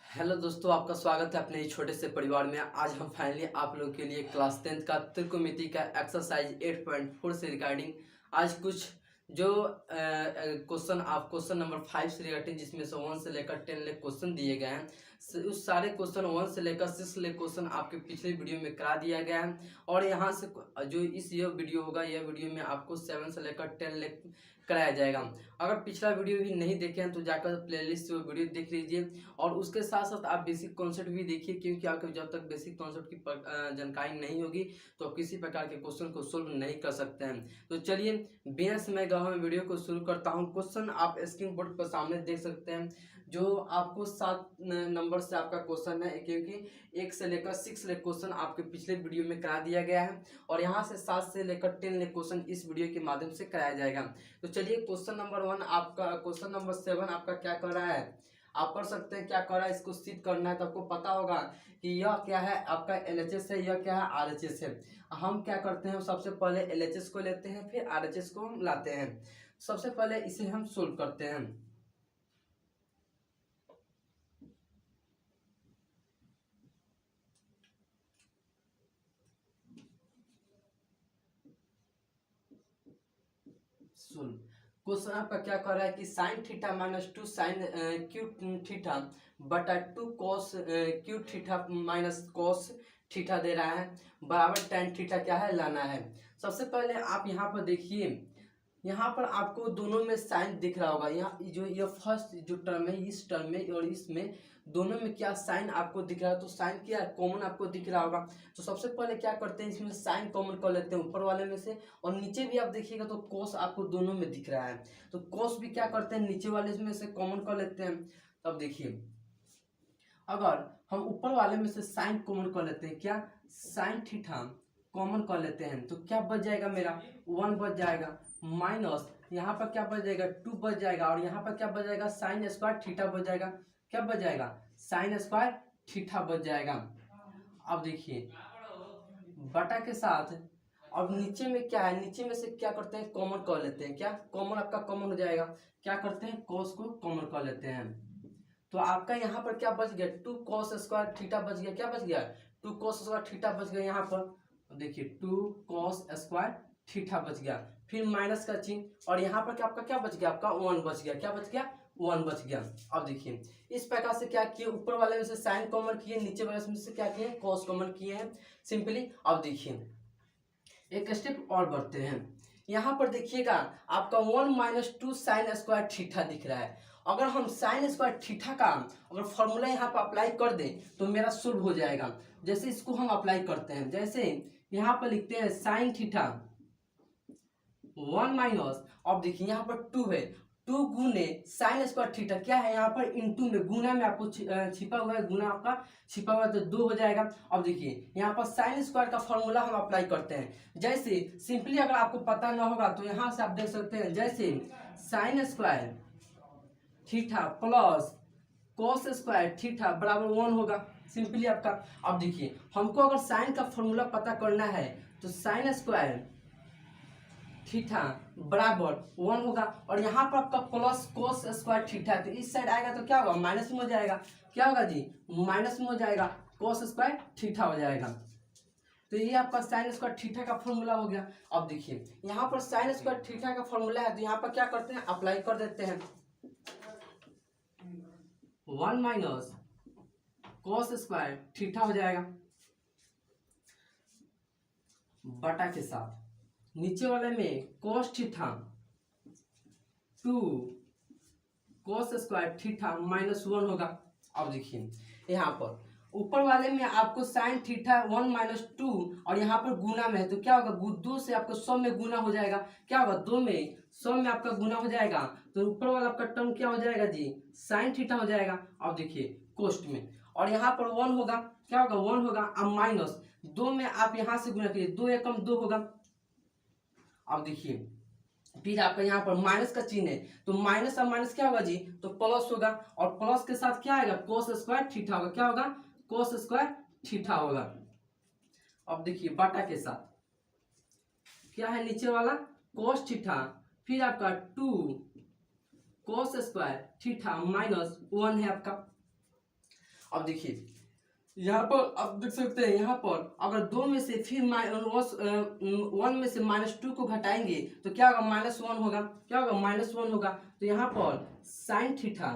Hello दोस्तों, आपका स्वागत है अपने इस छोटे से परिवार में। आज हम फाइनली आप लोगों के लिए क्लास 10th का त्रिकोणमिति का एक्सरसाइज 8.4 से रिगार्डिंग आज कुछ जो क्वेश्चन आप क्वेश्चन नंबर 5 से रिगार्डिंग, जिसमें से 1 से लेकर 10 ले क्वेश्चन दिए गए हैं। उस सारे क्वेश्चन 1 से लेकर 6 ले क्वेश्चन आपके पिछले वीडियो में करा दिया गया है। और यहाँ से जो यह वीडियो होगा, यह वीडियो में आपको 7 से लेकर 10 ले कराया जाएगा। अगर पिछला वीडियो भी नहीं देखे हैं तो जाकर प्लेलिस्ट से वो वीडियो देख लीजिए। और उसके साथ साथ आप बेसिक कॉन्सेप्ट भी देखिए, क्योंकि आपको जब तक बेसिक कॉन्सेप्ट की जानकारी नहीं होगी तो आप किसी प्रकार के क्वेश्चन को सोल्व नहीं कर सकते हैं। तो चलिए बिना समय गवाए वीडियो को शुरू करता हूं। क्वेश्चन आप स्क्रीन बोर्ड पर सामने देख सकते हैं। जो आपको 7 नंबर से आपका क्वेश्चन है, क्योंकि 1 से लेकर 6 ले क्वेश्चन आपके पिछले वीडियो में करा दिया गया है। और यहाँ से 7 से लेकर 10 ले क्वेश्चन इस वीडियो के माध्यम से कराया जाएगा। तो चलिए क्वेश्चन नंबर 1 आपका, क्वेश्चन नंबर 7 आपका क्या कर रहा है, आप पढ़ सकते हैं क्या कर रहा है। इसको सिद्ध करना है तो आपको पता होगा कि यह क्या है, आपका LHS है, यह क्या है, RHS है। हम क्या करते हैं, सबसे पहले LHS को लेते हैं, फिर RHS को हम लाते हैं। सबसे पहले इसे हम सोल्व करते हैं। सोल्व क्वेश्चन आपका क्या कर रहा है कि sine theta minus 2 sine cube theta बटा 2 cos cube theta minus cos theta दे रहा है, बराबर tan थीटा क्या है लाना है। सबसे पहले आप यहाँ पर देखिए, यहाँ पर आपको दोनों में साइन दिख रहा होगा। यहाँ जो ये फर्स्ट जो टर्म है, इस टर्म में और इसमें दोनों में क्या साइन आपको दिख रहा है, तो साइन क्या कॉमन आपको दिख रहा होगा। तो सबसे पहले क्या करते हैं, इसमें साइन कॉमन कर लेते हैं ऊपर वाले में से, और नीचे भी आप देखिएगा तो कोस आपको दोनों में दिख रहा है। तो कोस भी क्या करते हैं, नीचे वाले में से कॉमन कर लेते हैं। तब देखिए, अगर हम ऊपर वाले में से साइन कॉमन कर लेते हैं, क्या साइन थीटा कॉमन कर लेते हैं, तो क्या बच जाएगा मेरा 1 बच जाएगा, माइनस यहाँ पर क्या बच जाएगा 2 बच जाएगा, और यहाँ पर क्या बच जाएगा साइन स्क्वायर थीटा बच जाएगा। क्या बच जाएगा, साइन स्क्वायर थीटा बच जाएगा। अब देखिए बटा के साथ, अब नीचे में क्या है, नीचे में से क्या करते हैं, कॉमन कर लेते हैं। क्या कॉमन आपका कॉमन हो जाएगा, क्या करते हैं कोस को कॉमन कर लेते हैं। तो आपका यहाँ पर क्या बच गया, 2 cos स्क्वायर थीटा बच गया। क्या बच गया, 2 cos स्क्वायर थीटा बच गया। यहाँ पर देखिए 2 cos स्क्वायर थीटा बच गया, फिर माइनस का चिन्ह, और यहाँ पर क्या आपका क्या बच गया, आपका 1 बच गया। क्या बच गया, 1 बच गया। अब देखिए इस प्रकार से क्या किए, ऊपर वाले में से साइन कॉमन किए, नीचे वाले में से क्या किए, कॉस कॉमन किए हैं सिंपली। अब देखिए एक स्टेप और बढ़ते हैं। यहाँ पर देखिएगा आपका 1 माइनस 2 साइन स्क्वायर थीटा दिख रहा है। अगर हम साइन स्क्वायर थीटा का अगर फॉर्मूला यहाँ पर अप्लाई कर दें तो मेरा सोल्व हो जाएगा। जैसे इसको हम अप्लाई करते हैं, जैसे यहाँ पर लिखते हैं साइन थीटा 1 माइनस, अब देखिए यहाँ पर 2 है, 2 गुने साइन स्क्वायर थीटा क्या है, यहाँ पर इनटू में गुना में आपको छिपा हुआ है, गुना आपका छिपा हुआ है तो 2 हो जाएगा। अब देखिए यहाँ पर साइन स्क्वायर का फॉर्मूला हम अप्लाई करते हैं। जैसे सिंपली अगर आपको पता ना होगा तो यहाँ से आप देख सकते हैं, जैसे sine square theta plus cos square theta बराबर 1 होगा सिंपली आपका। अब देखिए हमको अगर साइन का फॉर्मूला पता करना है तो साइन स्क्वायर थीटा बराबर 1 होगा, और यहाँ पर आपका प्लस कोस स्क्वायर थीटा है, तो इस साइड आएगा तो क्या होगा, माइनस में हो जाएगा। क्या होगा जी, माइनस में हो जाएगा, कोस स्क्वायर थीटा हो जाएगा। तो ये आपका साइन स्क्वायर थीटा का फॉर्मूला हो गया। अब देखिए यहाँ पर साइन स्क्वायर थीटा का फॉर्मूला है, तो यहाँ पर क्या करते हैं, अप्लाई कर देते हैं। 1 माइनस कोस स्क्वायर थीटा हो जाएगा, बटा के साथ नीचे वाले में cos theta 2 cos square theta minus 1 होगा। अब देखिए यहाँ पर ऊपर वाले में आपको साइन थीटा 1 माइनस 2, और यहाँ पर गुना में है तो क्या होगा, 2 से आपको 100 में गुना हो जाएगा। क्या होगा, 2 में 100 में आपका गुना हो जाएगा, तो ऊपर वाला आपका टर्म क्या हो जाएगा जी, साइन थीटा हो जाएगा। अब देखिए कोष्ट में, और यहाँ पर 1 होगा, क्या होगा 1 होगा, अब माइनस 2 में आप यहाँ से गुना कीजिए, 2 एकम 2 होगा। अब देखिए फिर आपका यहाँ पर माइनस का चिन्ह है, तो माइनस और माइनस क्या होगा जी, तो प्लस होगा, और प्लस के साथ क्या आएगा, कोस स्क्वायर थीटा होगा। क्या होगा, कोस स्क्वायर थीटा होगा। अब देखिए बटा के साथ क्या है, नीचे वाला कोस थीटा, फिर आपका 2 कोस स्क्वायर थीटा माइनस 1 है आपका। अब देखिए यहाँ पर आप देख सकते हैं, यहाँ पर अगर दो में से फिर वन में से -2 को घटाएंगे तो क्या होगा, -1 होगा, क्या होगा, -1 होगा। तो यहाँ पर साइन थीटा,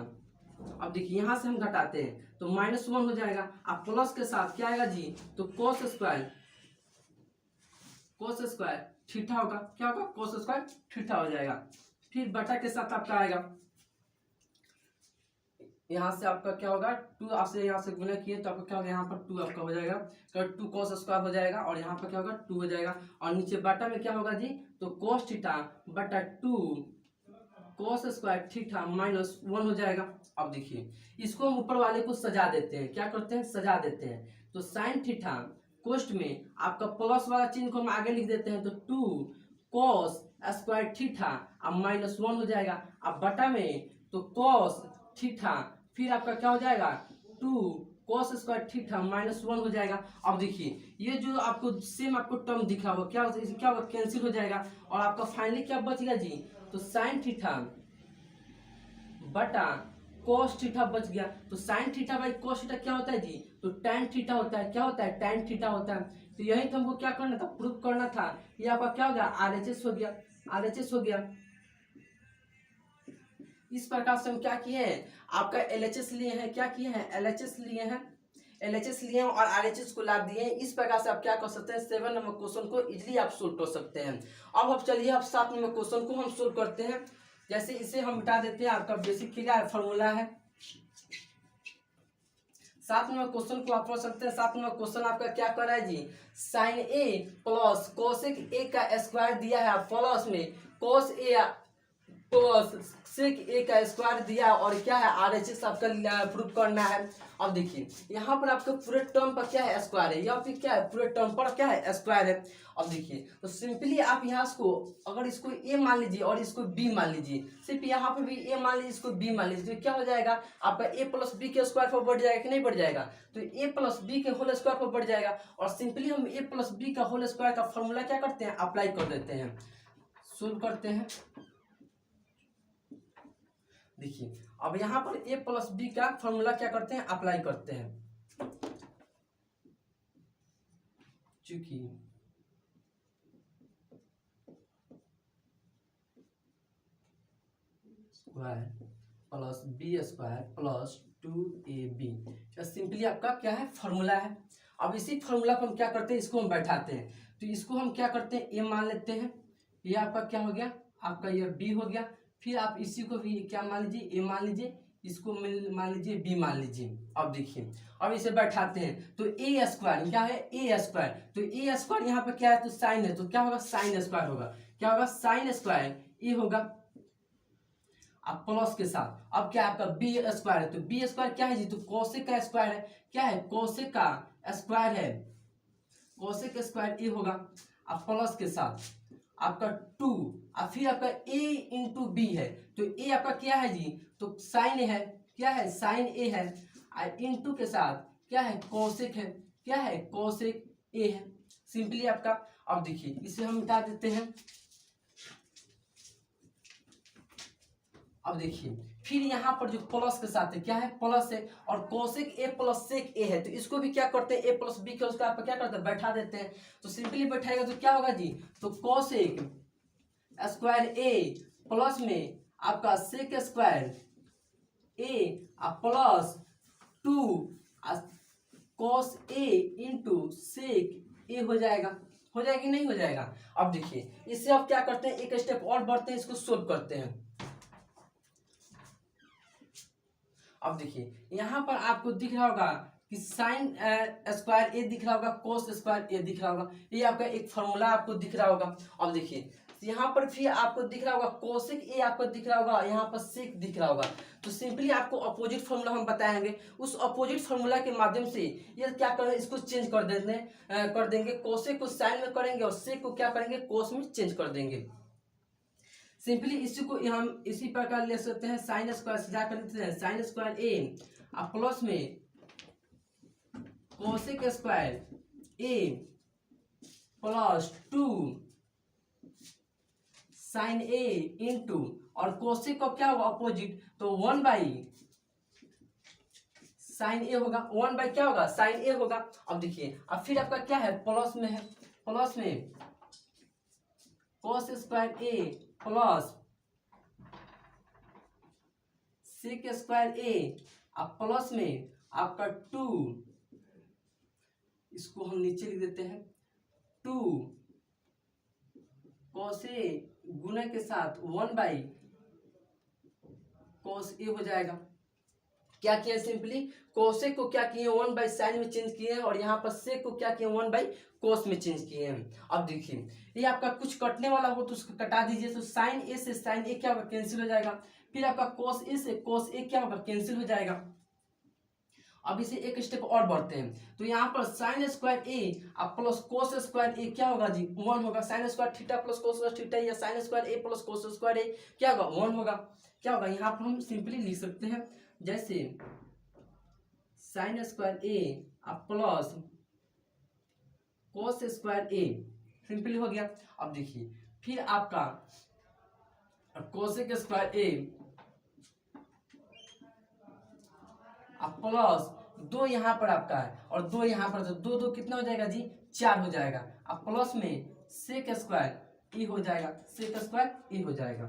अब देखिए यहाँ से हम घटाते हैं तो -1 हो जाएगा। अब प्लस के साथ क्या आएगा जी, तो cos स्क्वायर थीटा होगा, क्या होगा, cos स्क्वायर थीटा हो जाएगा। फिर बटा के साथ आपका आएगा, यहाँ से आपका क्या होगा, 2 आपसे यहाँ से गुना किए तो आपका क्या होगा, यहाँ पर 2 आपका हो जाएगा, तो 2 cos स्क्वायर हो जाएगा और यहाँ पर क्या होगा, 2 हो जाएगा। और नीचे बटा में क्या होगा जी, तो cos थीटा बटा 2 cos स्क्वायर थीटा -1 हो जाएगा। अब देखिए इसको हम ऊपर वाले को सजा देते हैं, क्या करते हैं, सजा देते हैं। तो साइन थीटा कोष्ट में आपका प्लस वाला चिन्ह को हम आगे लिख देते हैं, तो 2 cos स्क्वायर थीटा अब -1 हो जाएगा। अब बटा में तो cos थीटा फिर आपका क्या हो जाएगा, 2 cos स्क्वायर थीटा -1 हो जाएगा। अब देखिए ये जो आपको सेम आपको टर्म दिख रहा होगा, क्या होगा, कैंसिल हो जाएगा और आपका फाइनली क्या बचेगा जी, तो साइन थीटा बटा cos थीटा बच गया। तो sine theta by cos theta क्या होता है जी, तो tan थीटा होता है, क्या होता है, tan थीटा होता है। तो यही तो हमको क्या करना था, प्रूफ करना था। ये आपका क्या हो गया, RHS हो गया, RHS हो गया। इस प्रकार से हम क्या किए हैं, आपका LHS लिए हैं, क्या किए हैं, LHS लिए हैं, LHS लिए हैं और RHS को ला दिए हैं। इस प्रकार से आप क्या कर सकते हैं, 7 नंबर क्वेश्चन को इजीली आप सोल्व कर सकते हैं। अब चलिए अब 7 नंबर क्वेश्चन को हम सोल्व करते हैं। जैसे इसे हम मिटा देते हैं, आपका बेसिक क्लियर फॉर्मूला है। 7 नंबर क्वेश्चन को आप पढ़ सकते हैं। 7 नंबर क्वेश्चन आपका क्या कर रहा है जी, sine A plus cosec A का स्क्वायर दिया है प्लस में कोस ए प्लस सेक ए का स्क्वायर दिया और क्या है, RHS आपका प्रूफ करना है। अब देखिए यहाँ पर आपका पूरे टर्म पर क्या है, स्क्वायर है, या फिर क्या है, पूरे टर्म पर क्या है, स्क्वायर है। अब देखिए तो सिंपली आप यहाँ इसको अगर इसको ए मान लीजिए और इसको बी मान लीजिए, सिर्फ यहाँ पे भी ए मान लीजिए, इसको बी मान लीजिए, तो क्या हो जाएगा आपका ए प्लस बी के स्क्वायर पर बढ़ जाएगा कि नहीं बढ़ जाएगा, तो ए प्लस बी के होल स्क्वायर पर बढ़ जाएगा। और सिंपली हम ए प्लस बी का होल स्क्वायर का फॉर्मूला क्या करते हैं, अप्लाई कर देते हैं, सोल्व करते हैं। देखिए अब यहाँ पर a प्लस बी का फॉर्मूला क्या करते हैं, अप्लाई करते हैं। चूंकि square plus B square plus 2ab, simply आपका क्या है, फॉर्मूला है। अब इसी फॉर्मूला को हम क्या करते हैं, इसको हम बैठाते हैं। तो इसको हम क्या करते हैं, a मान लेते हैं, ये आपका क्या हो गया, आपका ये b हो गया। फिर आप इसी को भी क्या मान लीजिए, a मान लीजिए, इसको मान लीजिए b मान लीजिए। अब देखिए अब इसे बैठाते हैं तो a स्क्वायर क्या है, a स्क्वायर, तो a स्क्वायर यहाँ पे क्या है, तो साइन है, तो क्या होगा, साइन स्क्वायर होगा, क्या होगा, साइन स्क्वायर a होगा। अब प्लस के साथ अब क्या है आपका बी स्क्वायर है, तो बी स्क्वायर क्या है जी, तो कोसेक का स्क्वायर है, क्या है, कोसेक का स्क्वायर है, कोसेक स्क्वायर ए होगा। अब प्लस के साथ आपका 2 और फिर आपका a इंटू बी है, तो a आपका क्या है जी, तो साइन है, क्या है, साइन ए है, और इंटू के साथ क्या है, कोसेक है, क्या है, कोसेक ए है, सिंपली आपका। अब देखिए इसे हम मिटा देते हैं। अब देखिए फिर यहाँ पर जो प्लस के साथ है, क्या है, प्लस है, और कोसेक ए प्लस सेक ए है, तो इसको भी क्या करते हैं, ए प्लस बी के उसका क्या करते हैं, बैठा देते हैं। तो सिंपली बैठाएगा तो क्या होगा जी, तो कोसेक स्क्वायर ए प्लस में आपका सेक स्क्वायर ए प्लस 2 कोस ए इंटू सेक ए हो जाएगा, हो जाएगी नहीं हो जाएगा। अब देखिए इससे अब क्या करते हैं, एक स्टेप और बढ़ते हैं, इसको सोल्व करते हैं। अब देखिए यहाँ पर आपको दिख रहा होगा कि साइन स्क्वायर ए दिख रहा होगा, कोस स्क्वायर ए दिख रहा होगा, ये आपका एक फॉर्मूला आपको दिख रहा होगा। अब देखिए यहाँ पर फिर आपको दिख रहा होगा कोसेक ए आपको दिख रहा होगा, यहाँ पर सेक दिख रहा होगा। तो सिंपली आपको अपोजिट फॉर्मूला हम बताएंगे, उस अपोजिट फॉर्मूला के माध्यम से ये क्या करें, इसको चेंज कर देंगे, कोसेक को साइन में करेंगे और सेक को क्या करेंगे, कोस में चेंज कर देंगे। सिंपली इसी को हम इसी प्रकार ले सकते हैं, साइन स्क्वायर सजा कर लेते हैं, साइन स्क्वायर ए प्लस में कोसेक स्क्वायर ए प्लस 2 साइन ए इंटू, और कोसेक का क्या होगा, अपोजिट, तो 1 बाई साइन ए होगा, 1 बाई क्या होगा, साइन ए होगा। अब देखिए अब फिर आपका क्या है, प्लस में है, प्लस में कॉस स्क्वायर ए प्लस सेक स्क्वायर ए, अब प्लस में आपका 2, इसको हम नीचे लिख देते हैं, 2 कॉस ए गुना के साथ 1 बाई कॉस ए हो जाएगा। क्या किया, सिंपली कोसेक को क्या किए 1 बाई साइन में चेंज किए हैं, और यहाँ पर सेक को क्या किए 1 बाई कोस में चेंज किए हैं। अब देखिए ये आपका कुछ कटने वाला हो तो उसको कटा दीजिए, तो साइन ए से साइन ए क्या होगा, कैंसिल हो जाएगा। फिर आपका कोस ए से कोस ए क्या होगा, कैंसिल हो जाएगा। अब इसे एक स्टेप और बढ़ते हैं, तो यहाँ पर साइन स्क्वायर ए अब प्लस कोस स्क्वायर ए क्या होगा जी, 1 होगा। Sine square theta plus cos theta, या साइन स्क्वायर ए प्लस कोस स्क्वायर ए क्या होगा, 1 होगा। क्या होगा, यहाँ पर हम सिंपली लिख सकते हैं, जैसे साइन स्क्वायर ए अब प्लस कोस स्क्वायर ए, सिंपली हो गया। अब देखिए फिर आपका कोसेक स्क्वायर ए अब प्लस 2 यहाँ पर आपका है और 2 यहाँ पर, तो 2 2 कितना हो जाएगा जी, 4 हो जाएगा। अब प्लस में सेक स्क्वायर ए हो जाएगा, सेक स्क्वायर ए हो जाएगा।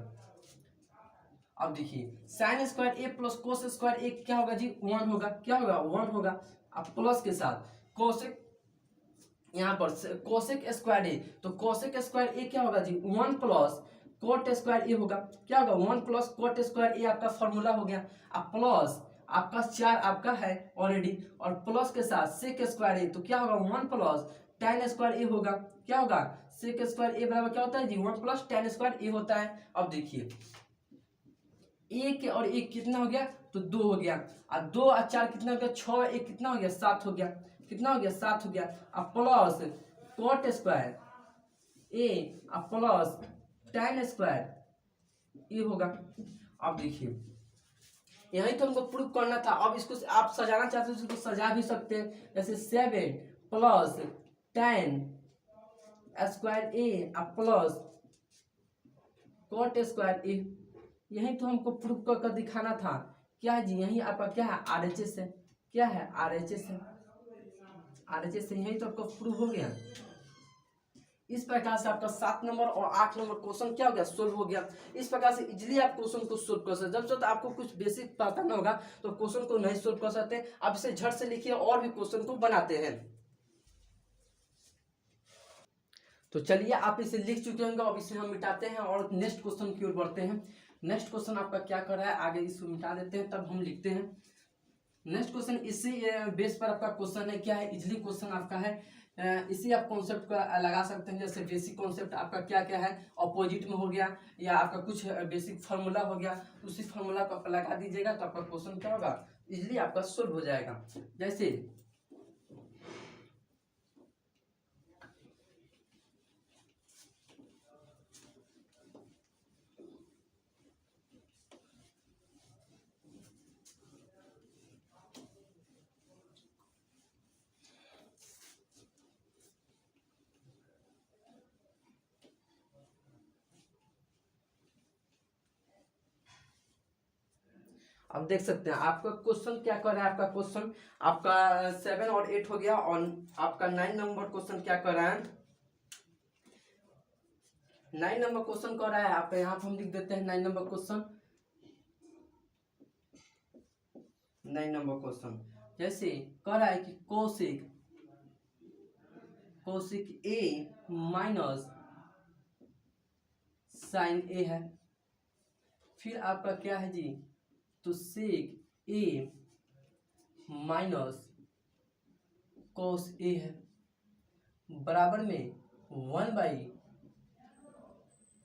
अब देखिए साइन स्क्वायर ए प्लस कोस स्क्वायर ए क्या होगा जी, 1 होगा। क्या होगा, 1 होगा। अब प्लस के साथ कोसेक, यहाँ पर कोसेक स्क्वायर ए, तो कोसेक स्क्वायर ए क्या होगा जी, 1 प्लस कोट स्क्वायर ए होगा। क्या होगा, 1 प्लस कोट स्क्वायर ए आपका फॉर्मूला हो गया। अब प्लस आपका 4 आपका है ऑलरेडी, और प्लस के साथ सेक स्क्वायर ए, तो क्या होगा 1 प्लस tan स्क्वायर ए होगा। क्या होगा, सेक स्क्वायर ए बराबर क्या होता है जी, 1 प्लस tan स्क्वायर ए होता है। अब देखिए एक और एक कितना हो गया, तो 2 हो गया। और 2 और 4 कितना हो गया, 6 एक कितना हो गया, 7 हो गया। कितना हो गया, 7 हो गया। अब प्लस कोट स्क्वायर ए अब प्लस tan स्क्वायर ए होगा। अब देखिए यही तो हमको प्रूफ करना था। अब इसको आप सजाना चाहते हो तो सजा भी सकते हैं, जैसे 7 प्लस tan स्क्वायर ए अब प्लस कोट स्क्वायर ए, यही तो हमको प्रूफ कर दिखाना था। क्या है जी, यही आपका क्या है, RHS है। क्या है, RHS है, RHS है, यही तो आपका प्रूफ हो गया। इस प्रकार से आपका 7 नंबर और 8 नंबर क्वेश्चन क्या हो गया, सोल्व हो गया। इस प्रकार से इजीली आप क्वेश्चन को सोल्व कर सकते। जब तक आपको कुछ बेसिक पता न होगा तो क्वेश्चन को नहीं सोल्व कर सकते। आप इसे झट से लिखिए और भी क्वेश्चन को बनाते हैं। तो चलिए आप इसे लिख चुके होंगे, अब इसे हम मिटाते हैं और नेक्स्ट क्वेश्चन की ओर बढ़ते हैं। नेक्स्ट क्वेश्चन आपका क्या कर रहा है, आगे इसको मिटा देते हैं तब हम लिखते हैं। नेक्स्ट क्वेश्चन इसी बेस पर आपका क्वेश्चन है, क्या है, इजली क्वेश्चन आपका है। इसी आप कॉन्सेप्ट का लगा सकते हैं, जैसे बेसिक कॉन्सेप्ट आपका क्या क्या है, अपोजिट में हो गया, या आपका कुछ बेसिक फार्मूला हो गया, उसी फार्मूला को लगा दीजिएगा तो आपका क्वेश्चन क्या होगा, इजली आपका सोल्व हो जाएगा। जैसे अब देख सकते हैं आपका क्वेश्चन क्या कर रहा है। आपका क्वेश्चन आपका 7 और 8 हो गया, और आपका 9 नंबर क्वेश्चन क्या कर रहा है, 9 नंबर क्वेश्चन कर रहा है। आप यहाँ पर हम लिख देते हैं 9 नंबर क्वेश्चन। 9 नंबर क्वेश्चन जैसे कह रहा है कि कोसेक ए माइनस साइन ए है। फिर आपका क्या है जी, तो सेक ए माइनस कोस ए है, बराबर में 1 by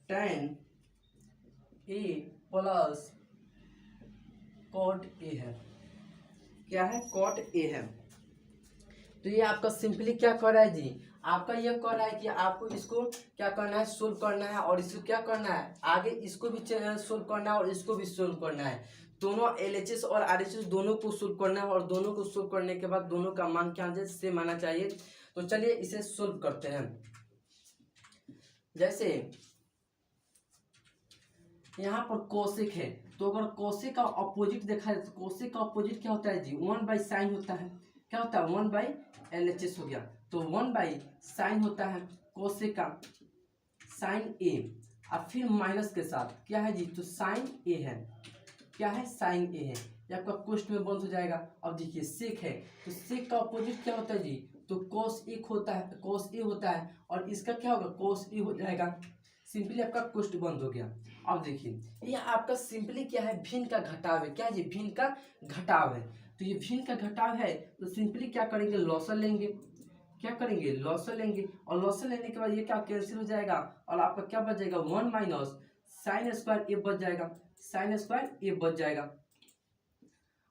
tan A plus cot A है। क्या है, कॉट ए है। तो ये आपका सिंपली क्या कर रहा है जी, आपका ये कर रहा है कि आपको इसको क्या करना है, सोल्व करना है, और इसको क्या करना है, आगे इसको भी सोल्व करना है और इसको भी सोल्व करना है। दोनों LHS और RHS दोनों को सोल्व करना है, और दोनों को सोल्व करने के बाद दोनों का मान क्या से माना चाहिए। तो चलिए इसे सोल्व करते हैं। जैसे यहाँ पर कोसेक है, तो अगर कोसे का अपोजिट देखा जाए तो कोसे का अपोजिट क्या होता है जी, 1/sin होता है। क्या होता है, 1/LHS हो गया। तो 1/sin होता है कोसे का साइन ए, और फिर माइनस के साथ क्या है जी, तो साइन ए है। क्या है, साइन ए है। ये आपका कोष्ट में बंद हो जाएगा। अब देखिए सेक है, तो सेक का अपोजिट क्या होता है जी, तो कोस एक होता है, कोस ए होता है, और इसका क्या होगा, कोस ए हो जाएगा। सिंपली आपका कोष्ट बंद हो गया। अब देखिए ये आपका सिंपली क्या है, भिन्न का घटाव है। क्या है जी, भिन्न का घटाव है। तो ये भिन्न का घटाव है, तो सिंपली क्या करेंगे, लॉसल लेंगे। क्या करेंगे, लॉसल लेंगे, और लॉसल लेने के बाद ये क्या कैंसिल हो जाएगा, और आपका क्या बच जाएगा, 1 माइनस साइन स्क्वायर ए बच जाएगा, साइन स्क्वायर ए बच जाएगा।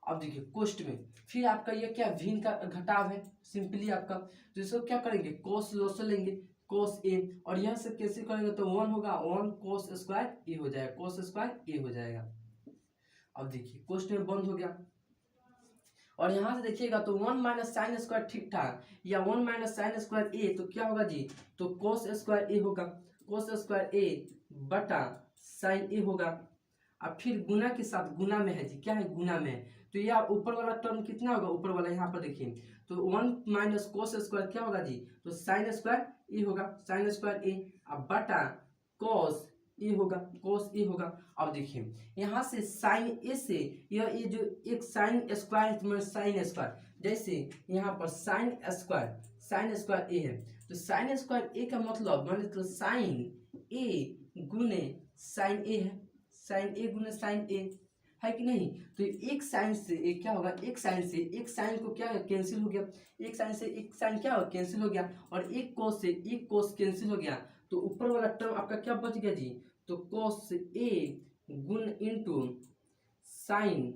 अब देखिए कोष्ट में फिर आपका ये क्या, भिन्न का घटाव है सिंपली आपका। तो इसको क्या करेंगे, कोस लॉसल लेंगे, कोस ए, और यह से कैसे करेंगे तो 1 होगा, 1 कोस स्क्वायर ए हो जाएगा, कोस स्क्वायर ए हो जाएगा। अब देखिए कोष्ट में बंद हो गया, और यहाँ से देखिएगा तो 1 माइनस साइन स्क्वायर ठीक ठाक, या 1 माइनस साइन स्क्वायर ए, तो क्या होगा जी, तो कोस स्क्वायर ए होगा, कोस स्क्वायर ए बटा साइन ए होगा। अब फिर गुना के साथ, गुना में है जी, क्या है, गुना में है। तो यह ऊपर वाला टर्म कितना होगा, ऊपर वाला यहाँ पर देखिए, तो 1 माइनस कोस स्क्वायर क्या होगा जी, तो साइन स्क्वायर ए होगा, साइन स्क्वायर ए, अब बटा कोस ए होगा, कोस ए होगा। अब देखिए यहाँ से साइन ए से यह ये जो एक साइन स्क्वायर है, तो साइन स्क्वायर, जैसे यहाँ पर साइन स्क्वायर ए है, तो साइन स्क्वायर ए का मतलब मान लो साइन ए गुने साइन ए है, साइन ए गुने साइन ए है कि नहीं। तो एक साइन से एक क्या होगा, एक साइन से एक साइन को क्या कैंसिल हो गया, एक साइन से एक साइन क्या होगा, कैंसिल हो गया, और एक कोस से एक कोस कैंसिल हो गया। तो ऊपर वाला टर्म आपका क्या बच गया जी, तो कोस ए गुण इंटू साइन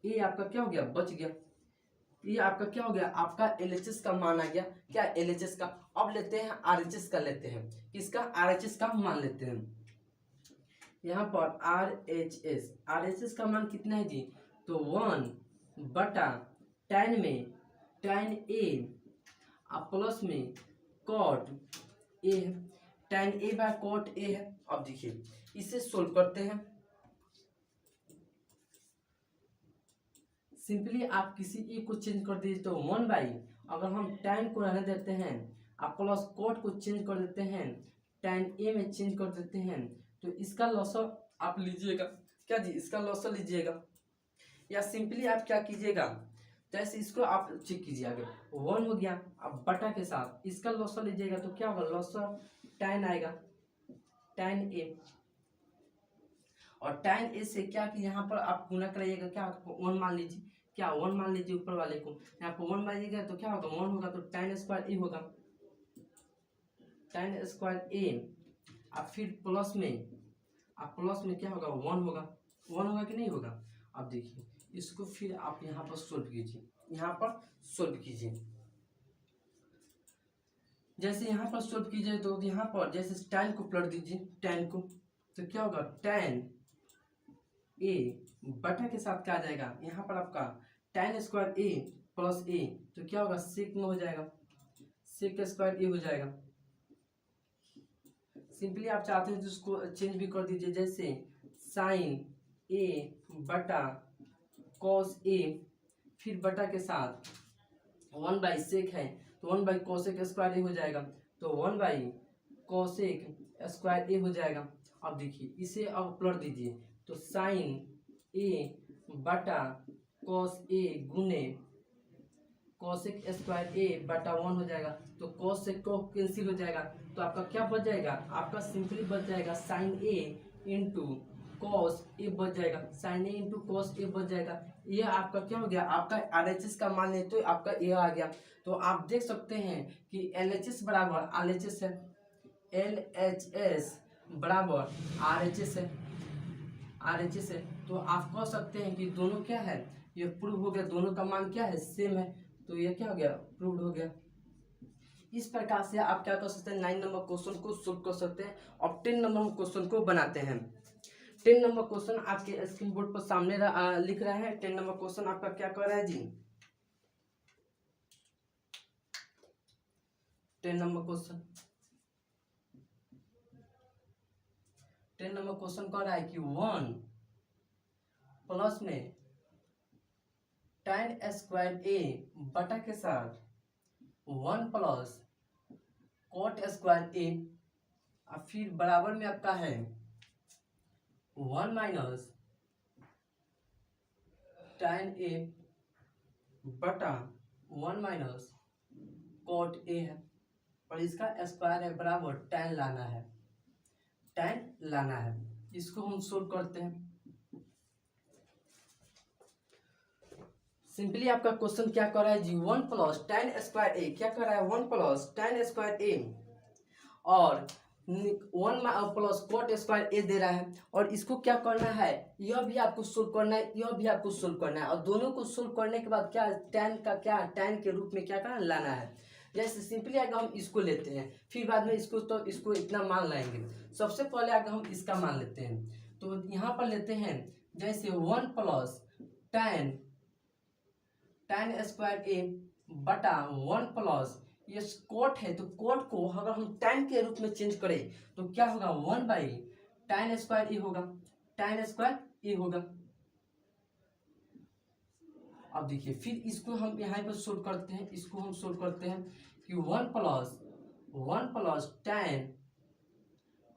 ए आपका क्या हो गया, बच गया। ये आपका क्या हो गया, आपका LHS का मान आ गया। क्या, LHS का। अब लेते हैं RHS का, लेते हैं किसका, RHS का मान लेते हैं। यहाँ पर RHS का मान कितना है जी, तो 1 बटा tan में tan ए प्लस में कॉट ए है, tan A by cot A है। अब देखिए इसे सोल्व करते हैं। सिंपली आप किसी ए को चेंज कर दीजिए, तो 1 बाई, अगर हम tan को रहने देते हैं, आप प्लस कॉट को चेंज कर देते हैं, tan ए में चेंज कर देते हैं, तो इसका लॉसर आप लीजिएगा। क्या जी, इसका लॉसर लीजिएगा, या सिंपली आप क्या कीजिएगा, जैसे इसको आप चेक कीजिए आगे, 1 हो गया, अब बटा के साथ इसका लॉसर लीजिएगा, तो क्या होगा, लॉसर tan आएगा, tan ए, और tan ए से क्या कि यहाँ पर आप गुना कराइएगा, क्या 1 मान लीजिए, क्या 1 मान लीजिए ऊपर वाले को, यहाँ पर 1 मानिएगा तो क्या होगा, 1 होगा, तो tan स्क्वायर ए होगा, tan स्क्वायर ए, अब फिर प्लस में क्या होगा, 1 होगा, 1 होगा कि नहीं होगा। अब देखिए इसको फिर आप यहाँ पर सोल्व कीजिए, यहाँ पर सोल्व कीजिए। जैसे यहाँ पर सोल्व कीजिए तो यहाँ पर जैसे tan को पलट दीजिए, tan को, तो क्या होगा, tan ए बटा के साथ क्या आ जाएगा, यहाँ पर आपका tan स्क्वायर ए प्लस ए, तो क्या होगा, सेक में हो जाएगा, सेक स्क्वायर ए हो जाएगा। सिंपली आप चाहते हैं तो उसको चेंज भी कर दीजिए, जैसे साइन ए बटा कॉस ए, फिर बटा के साथ 1 बाई सेक है, तो 1 बाई कोसेक स्क्वायर ए हो जाएगा, तो 1 बाई कोसेक स्क्वायर ए हो जाएगा। अब देखिए इसे अब पलट दीजिए, तो साइन ए बटा कॉस ए गुने कोसेक स्क्वायर ए बटा 1 हो जाएगा, तो कॉस से को कैंसिल हो जाएगा, तो आपका क्या बच जाएगा, आपका सिंपली बच जाएगा sign A into cos A बच जाएगा, sign A into cos A बच जाएगा। ये आपका क्या हो गया, आपका RHS का मान ले तो आपका ये आ गया। तो आप देख सकते हैं कि LHS बराबर RHS है, LHS बराबर RHS है, RHS है। तो आप कह सकते हैं कि दोनों क्या है, ये प्रूव हो गया, दोनों का मान क्या है, सेम है, तो ये क्या हो गया, प्रूव हो गया। इस प्रकार से आप क्या कर सकते हैं, 9 नंबर क्वेश्चन को सोल्व कर सकते हैं, और 10 नंबर क्वेश्चन को बनाते हैं। 10 नंबर क्वेश्चन आपके स्क्रीन बोर्ड पर सामने लिख रहा है। 10 नंबर क्वेश्चन आपका क्या कर रहा है जी, 10 नंबर क्वेश्चन, 10 नंबर क्वेश्चन कह रहा है कि 1 प्लस में tan स्क्वायर ए बटा के साथ 1 प्लस cot स्क्वायर ए, और फिर बराबर में आपका है 1 माइनस tan ए बटा 1 माइनस cot ए है, और इसका स्क्वायर है बराबर tan लाना है, tan लाना है। इसको हम सोल्व करते हैं। सिंपली आपका क्वेश्चन क्या कर रहा है जी, 1 प्लस tan स्क्वायर ए, क्या कर रहा है 1 प्लस tan स्क्वायर ए और 1 प्लस cot स्क्वायर ए दे रहा है, और इसको क्या करना है, यह भी आपको सोल्व करना है, यह भी आपको सोल्व करना है, और दोनों को सोल्व करने के बाद क्या tan का क्या tan के रूप में क्या करना लाना है। जैसे सिंपली अगर हम इसको लेते हैं, फिर बाद में इसको तो इसको इतना मान लाएंगे। सबसे पहले अगर हम इसका मान लेते हैं, तो यहाँ पर लेते हैं जैसे 1 प्लस tan स्क्वायर ए बटा 1 प्लस ये कोट है, तो कोट को अगर हम tan के रूप में चेंज करें तो क्या होगा 1 बाई tan स्क्वायर ए होगा, tan स्क्वायर ए होगा। अब देखिए फिर इसको हम यहाँ पर सोल्व करते हैं, इसको हम सोल्व करते हैं कि 1 प्लस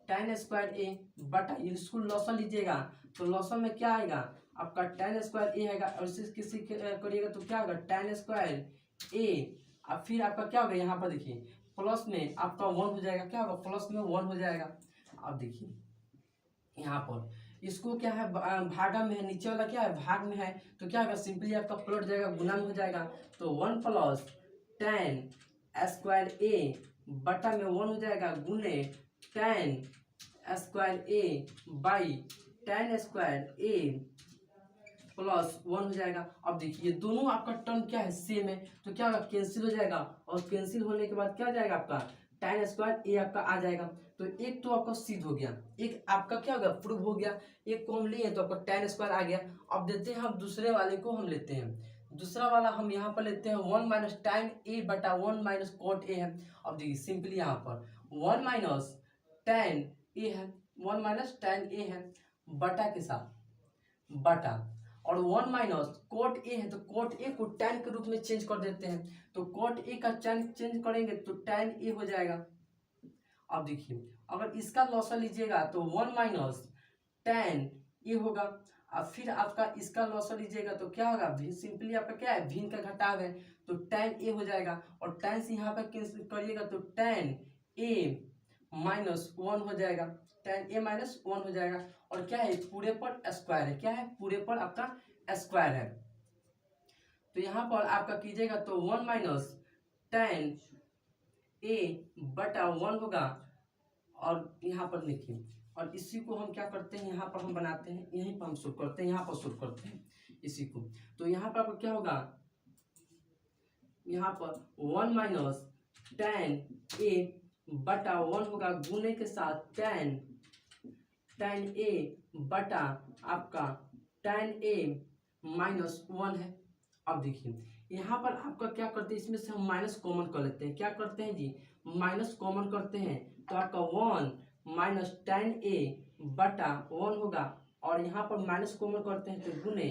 tan स्क्वायर ए बटा, इसको लॉसन लीजिएगा तो लॉसन में क्या आएगा आपका tan स्क्वायर ए आएगा, और इसे किसी करिएगा तो क्या होगा tan स्क्वायर ए, अब फिर आपका क्या होगा यहाँ पर देखिए प्लस में आपका 1 हो जाएगा, क्या होगा प्लस में 1 हो जाएगा। अब देखिए यहाँ पर इसको क्या है भागा में है, नीचे वाला क्या है भाग में है, तो क्या होगा सिंपली आपका पलट जाएगा, गुना में हो जाएगा, तो 1 प्लस tan स्क्वायर ए बटा में 1 हो जाएगा गुने tan square A by tan square A plus 1 हो जाएगा। अब देखिए दोनों आपका टर्म क्या है सेम है, तो क्या होगा कैंसिल हो जाएगा, और कैंसिल होने के बाद क्या आ जाएगा आपका tan स्क्वायर ए आपका आ जाएगा। तो एक तो आपका सिद्ध हो गया, एक आपका क्या होगा प्रूव हो गया, एक को हम लिए तो आपका tan स्क्वायर आ गया। अब देते हैं हम दूसरे वाले को, हम लेते हैं दूसरा वाला, हम यहाँ पर लेते हैं 1 माइनस tan ए बटा 1 माइनस cot ए है। अब देखिए सिंपली यहाँ पर 1 माइनस tan ए है, 1 माइनस tan ए है बटा के साथ बटा, और 1 माइनस cot ए है, तो cot ए को tan के रूप में चेंज कर देते हैं, तो cot ए का चेंज करेंगे तो tan ए हो जाएगा। अब देखिए अगर इसका लॉसन लीजिएगा तो 1 माइनस tan ए होगा, अब फिर आपका इसका लॉसन लीजिएगा तो क्या होगा सिंपली आपका क्या है भिन्न का घटाव है, तो tan ए हो जाएगा, और tan से यहाँ पर कैंसिल करिएगा तो tan ए माइनस 1 हो जाएगा, tan ए माइनस 1 हो जाएगा, और क्या है पूरे पर स्क्वायर है, क्या है पूरे पर आपका स्क्वायर है। तो यहाँ पर आपका कीजिएगा तो 1 माइनस tan ए बटा 1 होगा, और यहाँ पर लिखिए, और इसी को हम क्या करते हैं यहाँ पर हम बनाते हैं, यहीं पर हम सोल्व करते हैं, यहाँ पर सोल्व करते हैं इसी को। तो यहाँ पर आपको क्या होगा, यहाँ पर 1 माइनस tan ए बटा 1 होगा गुने के साथ tan ए बटा आपका tan ए माइनस 1 है। अब देखिए यहाँ पर आपका क्या करते हैं, इसमें से हम माइनस कॉमन कर लेते हैं, क्या करते हैं जी माइनस कॉमन करते हैं, तो आपका 1 माइनस tan ए बटा 1 होगा, और यहाँ पर माइनस कॉमन करते हैं तो गुने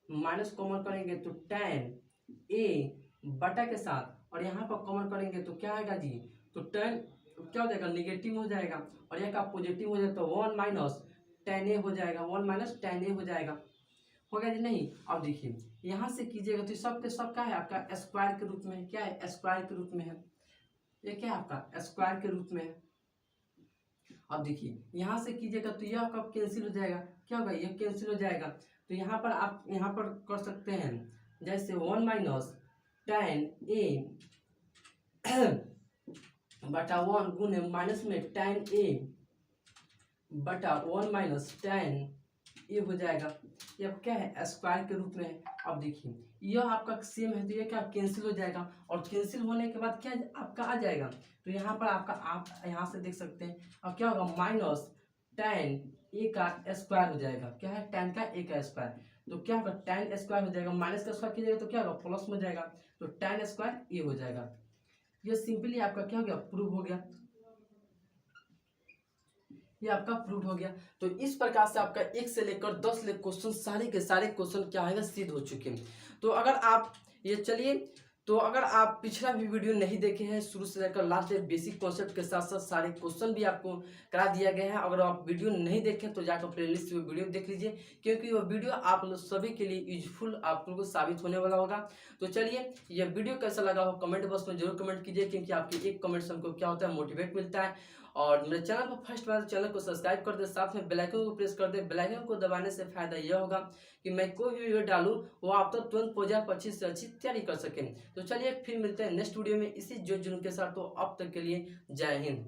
माइनस कॉमन करेंगे तो tan ए बटा के साथ, और यहाँ पर कॉमन करेंगे तो क्या आएगा जी, तो tan क्या हो जाएगा निगेटिव हो जाएगा, और यहाँ का पॉजिटिव हो जाएगा, तो 1 माइनस tan ए हो जाएगा, 1 माइनस tan ए हो जाएगा, हो गया जी नहीं। अब देखिए यहाँ से कीजिएगा तो सब के सब क्या है आपका स्क्वायर के रूप में, क्या है स्क्वायर के रूप में है, ये क्या है आपका स्क्वायर के रूप में है। अब देखिए यहाँ से कीजिएगा तो यह आपका कैंसिल हो जाएगा, क्या होगा यह कैंसिल हो जाएगा, तो यहाँ पर आप यहाँ पर कर सकते हैं जैसे 1 माइनस tan ए बटा 1 गुने माइनस में tan ए बटा 1 माइनस tan ए हो जाएगा, ये क्या है स्क्वायर के रूप में है। अब देखिए यह आपका सेम है तो ये क्या कैंसिल हो जाएगा, और कैंसिल होने के बाद क्या आपका आ जाएगा, तो यहाँ पर आपका आप यहाँ से देख सकते हैं, अब क्या होगा माइनस tan ए का स्क्वायर हो जाएगा, क्या है tan का ए का स्क्वायर, तो क्या होगा tan स्क्वायर हो जाएगा, माइनस का स्क्वायर कीजिएगा तो क्या होगा प्लस हो जाएगा, तो tan स्क्वायर ए हो जाएगा। ये सिंपली आपका क्या हो गया प्रूव हो गया। ये आपका प्रूव हो गया। तो इस प्रकार से आपका 1 से लेकर 10 ले क्वेश्चन सारे के सारे क्वेश्चन क्या है सिद्ध हो चुके हैं। तो अगर आप ये चलिए, तो अगर आप पिछला भी वीडियो नहीं देखे हैं शुरू से लेकर लास्ट तक बेसिक कॉन्सेप्ट के साथ साथ सारे क्वेश्चन भी आपको करा दिया गया है। अगर आप वीडियो नहीं देखें तो जाकर प्लेलिस्ट में वीडियो देख लीजिए, क्योंकि वो वीडियो आप लोग सभी के लिए यूजफुल आप लोगों को साबित होने वाला होगा। तो चलिए, ये वीडियो कैसा लगा हो कमेंट बॉक्स में जरूर कमेंट कीजिए, क्योंकि आपके एक कमेंट से हमको क्या होता है, मोटिवेट मिलता है। और मेरे चैनल पर फर्स्ट बार चैनल को सब्सक्राइब कर दे, साथ में बेल आइकन को प्रेस कर दे। बेल आइकन को दबाने से फायदा यह होगा कि मैं कोई भी वीडियो डालूं वो आप तक तुरंत पहुंच जाए, अच्छी से अच्छी तैयारी कर सकें। तो चलिए फिर मिलते हैं नेक्स्ट वीडियो में इसी जोश जुनून के साथ। तो अब तक के लिए जय हिंद।